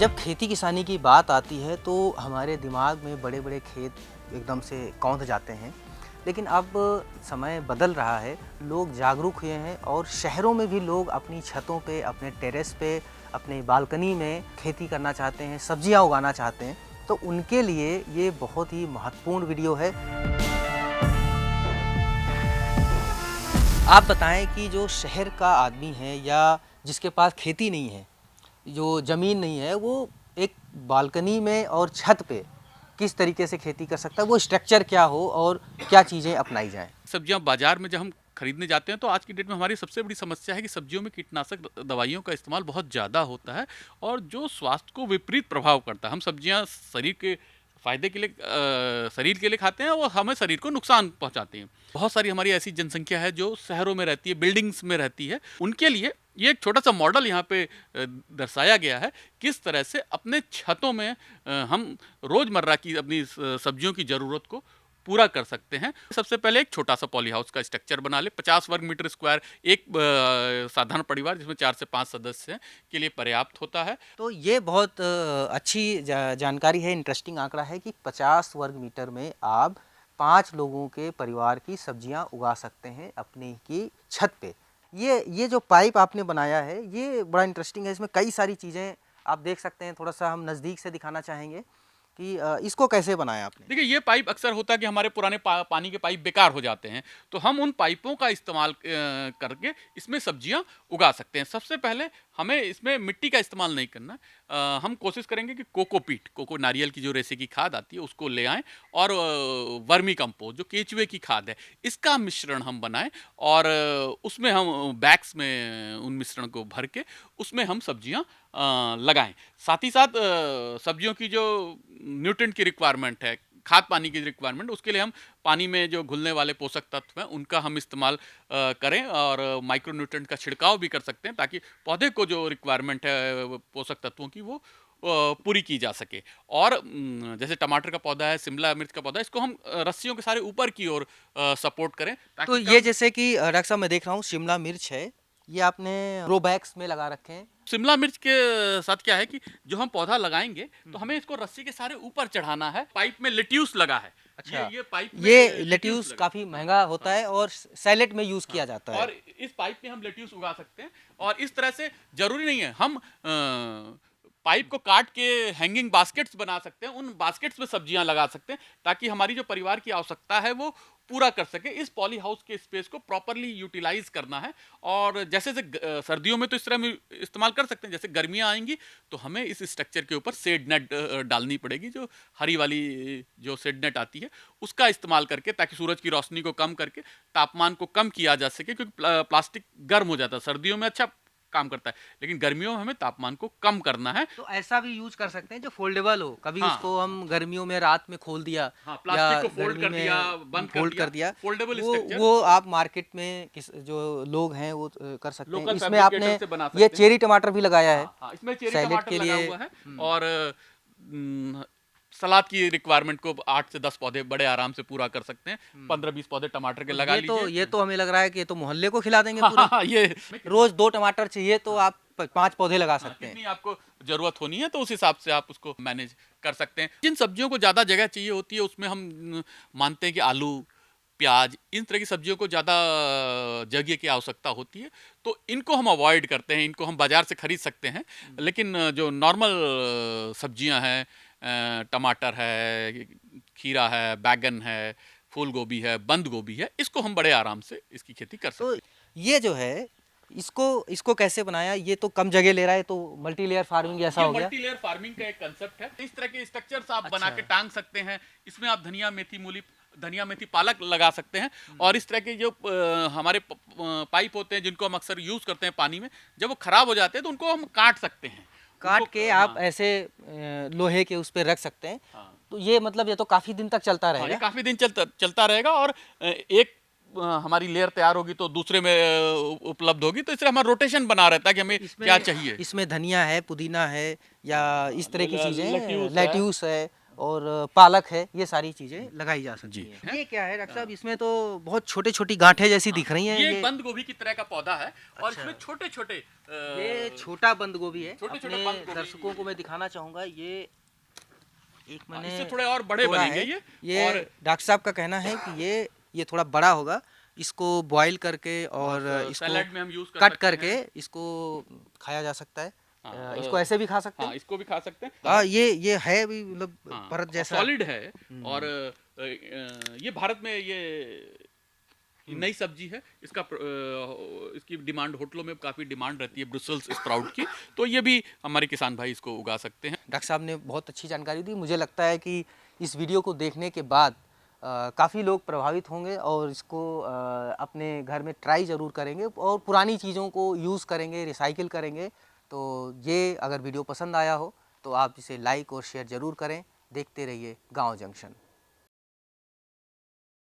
जब खेती किसानी की बात आती है तो हमारे दिमाग में बड़े बड़े खेत एकदम से कौंध जाते हैं। लेकिन अब समय बदल रहा है, लोग जागरूक हुए हैं और शहरों में भी लोग अपनी छतों पे, अपने टेरेस पे, अपने बालकनी में खेती करना चाहते हैं, सब्जियां उगाना चाहते हैं। तो उनके लिए ये बहुत ही महत्वपूर्ण वीडियो है। आप बताएं कि जो शहर का आदमी है या जिसके पास खेती नहीं है, जो ज़मीन नहीं है, वो एक बालकनी में और छत पे किस तरीके से खेती कर सकता है, वो स्ट्रक्चर क्या हो और क्या चीज़ें अपनाई जाएं। सब्जियां बाजार में जब हम खरीदने जाते हैं तो आज की डेट में हमारी सबसे बड़ी समस्या है कि सब्जियों में कीटनाशक दवाइयों का इस्तेमाल बहुत ज़्यादा होता है और जो स्वास्थ्य को विपरीत प्रभाव करता है। हम सब्जियां शरीर के फायदे के लिए शरीर के लिए खाते हैं और हमें शरीर को नुकसान पहुंचाती हैं। बहुत सारी हमारी ऐसी जनसंख्या है जो शहरों में रहती है, बिल्डिंग्स में रहती है। उनके लिए ये एक छोटा सा मॉडल यहाँ पे दर्शाया गया है किस तरह से अपने छतों में हम रोज़मर्रा की अपनी सब्जियों की ज़रूरत को पूरा कर सकते हैं। सबसे पहले एक छोटा सा पॉली हाउस का स्ट्रक्चर बना ले। 50 वर्ग मीटर स्क्वायर एक साधारण परिवार जिसमें 4 से 5 सदस्य हैं के लिए पर्याप्त होता है। तो ये बहुत अच्छी जानकारी है, इंटरेस्टिंग आंकड़ा है कि 50 वर्ग मीटर में आप 5 लोगों के परिवार की सब्जियां उगा सकते हैं अपने की छत पे। ये जो पाइप आपने बनाया है ये बड़ा इंटरेस्टिंग है, इसमें कई सारी चीज़ें आप देख सकते हैं। थोड़ा सा हम नज़दीक से दिखाना चाहेंगे कि इसको कैसे बनाया आपने। देखिए, ये पाइप अक्सर होता है कि हमारे पुराने पानी के पाइप बेकार हो जाते हैं, तो हम उन पाइपों का इस्तेमाल करके इसमें सब्जियां उगा सकते हैं। सबसे पहले हमें इसमें मिट्टी का इस्तेमाल नहीं करना। हम कोशिश करेंगे कि कोकोपीट, कोको नारियल की जो रेसे की खाद आती है उसको ले आएं और वर्मी कंपोस्ट जो केचुए की खाद है इसका मिश्रण हम बनाएं और उसमें हम बैग्स में उन मिश्रण को भर के उसमें हम सब्जियां लगाएं। साथ ही साथ सब्जियों की जो न्यूट्रिएंट की रिक्वायरमेंट है, खाद पानी की रिक्वायरमेंट, उसके लिए हम पानी में जो घुलने वाले पोषक तत्व हैं उनका हम इस्तेमाल करें और माइक्रो न्यूट्रिएंट का छिड़काव भी कर सकते हैं ताकि पौधे को जो रिक्वायरमेंट है पोषक तत्वों की वो पूरी की जा सके। और जैसे टमाटर का पौधा है, शिमला मिर्च का पौधा है, इसको हम रस्सियों के सारे ऊपर की ओर सपोर्ट करें तो ताकि ये जैसे कि डॉक्टर साहब मैं देख रहा हूँ शिमला मिर्च है, ये आपने ग्रो बैग्स में लगा रखे हैं। शिमला मिर्च के साथ क्या है कि जो हम पौधा लगाएंगे तो हमें इसको रस्सी के सारे ऊपर चढ़ाना है। पाइप में लेट्यूस लगा है। अच्छा, ये पाइप में ये लेट्यूस लेट्यूस लगा काफ़ी महंगा होता है और सैलेड में यूज़ किया जाता है। और इस पाइप में हम लेट्यूस उगा सकते हैं और इस तरह से जरूरी नहीं है हम पाइप को काट के हैंगिंग बास्केट्स बना सकते हैं, उन बास्केट्स में सब्जियां लगा सकते हैं ताकि हमारी जो परिवार की आवश्यकता है वो पूरा कर सके। इस पॉली हाउस के स्पेस को प्रॉपरली यूटिलाइज करना है और जैसे सर्दियों में तो इस तरह हम इस्तेमाल कर सकते हैं, जैसे गर्मियां आएंगी तो हमें इस स्ट्रक्चर के ऊपर शेड नेट डालनी पड़ेगी, जो हरी वाली जो शेड नेट आती है उसका इस्तेमाल करके, ताकि सूरज की रोशनी को कम करके तापमान को कम किया जा सके। क्योंकि प्लास्टिक गर्म हो जाता है, सर्दियों में अच्छा काम करता है लेकिन गर्मियों में हमें तापमान को कम करना है। तो ऐसा भी यूज कर सकते हैं जो फोल्डेबल हो, कभी हाँ उसको हम गर्मियों में रात में खोल दिया हाँ, या प्लास्टिक को फोल्ड गर्मी कर दिया, में बंद फोल्ड कर दिया। फोल्डेबल वो स्ट्रक्चर वो आप मार्केट में किस जो लोग हैं वो कर सकते हैं। लोकल इसमें फैब्रिकेटर आपने से बना ये सकते हैं। चेरी टमाटर भी लगाया है हाँ हाँ, इसमें चेरी सैलेड टमाटर के लगा लिए। हुआ है और सलाद की रिक्वायरमेंट को 8 से 10 पौधे बड़े आराम से पूरा कर सकते हैं। 15-20 पौधे टमाटर के तो लगा लीजिए। ये तो हमें लग रहा है कि ये तो मोहल्ले को खिला देंगे हाँ हाँ पूरा। हाँ, ये रोज 2 टमाटर चाहिए तो आप 5 पौधे लगा हाँ, सकते हैं। कितनी आपको जरूरत होनी है तो उस हिसाब से आप उसको मैनेज कर सकते हैं। जिन सब्जियों को ज़्यादा जगह चाहिए होती है उसमें हम मानते हैं कि आलू, प्याज, इन तरह की सब्जियों को ज़्यादा जगह की आवश्यकता होती है, तो इनको हम अवॉइड करते हैं, इनको हम बाज़ार से खरीद सकते हैं। लेकिन जो नॉर्मल सब्जियां हैं, टमाटर है, खीरा है, बैगन है, फूल गोभी है, बंद गोभी है, इसको हम बड़े आराम से इसकी खेती कर तो सकते हैं। ये जो है इसको इसको कैसे बनाया, ये तो कम जगह ले रहा है, तो मल्टी लेयर फार्मिंग ऐसा ये हो गया। मल्टी लेयर फार्मिंग का एक कंसेप्ट है। इस तरह के स्ट्रक्चर्स आप बना अच्छा। के टांग सकते हैं। इसमें आप धनिया मेथी मूली, धनिया मेथी पालक लगा सकते हैं और इस तरह के जो हमारे पाइप होते हैं जिनको हम अक्सर यूज करते हैं पानी में, जब वो खराब हो जाते हैं तो उनको हम काट सकते हैं। काट के आप हाँ ऐसे लोहे के उस पे रख सकते हैं। हाँ तो ये मतलब ये तो काफी दिन तक चलता हाँ, ये रहेगा। काफी दिन चलता रहेगा और एक हमारी लेयर तैयार होगी तो दूसरे में उपलब्ध होगी, तो इसलिए हमारा रोटेशन बना रहता है कि हमें क्या इसमें चाहिए। इसमें धनिया है, पुदीना है या इस तरह की चीजें, लेट्यूस है। लेट्यूस है और पालक है, ये सारी चीजें लगाई जा सकती जी। हैं। ये क्या है डॉक्टर साहब, इसमें तो बहुत छोटी छोटी गांठें जैसी दिख रही हैं। ये बंद गोभी की तरह का पौधा है और अच्छा। इसमें छोटे छोटे ये छोटा बंद गोभी है। छोटे-छोटे अपने बंद गोभी। दर्शकों को मैं दिखाना चाहूंगा, ये एक मैंने इससे थोड़े और बड़े तोड़ा बनेंगे है। ये। और डॉक्टर साहब का कहना है कि ये थोड़ा बड़ा होगा, इसको बॉईल करके और इसको सैलेड में हम यूज कर कट सकते करके हैं। इसको खाया जा सकता है। हाँ, इसको ऐसे भी खा सकते हाँ, हैं। इसको भी खा सकते हैं। हाँ, ये है भी मतलब हाँ, परत जैसा। सॉलिड है। और हम्म। ये भारत में ये नई सब्जी है। इसकी डिमांड होटलों में काफ़ी डिमांड रहती है, ब्रुसेल्स स्प्राउट की। तो ये भी हमारे किसान भाई इसको उगा सकते हैं। डॉक्टर साहब ने बहुत अच्छी जानकारी दी। मुझे लगता है कि इस वीडियो को देखने के बाद काफ़ी लोग प्रभावित होंगे और इसको अपने घर में ट्राई ज़रूर करेंगे और पुरानी चीज़ों को यूज़ करेंगे, रिसाइकिल करेंगे। तो ये अगर वीडियो पसंद आया हो तो आप इसे लाइक और शेयर ज़रूर करें। देखते रहिए गांव जंक्शन।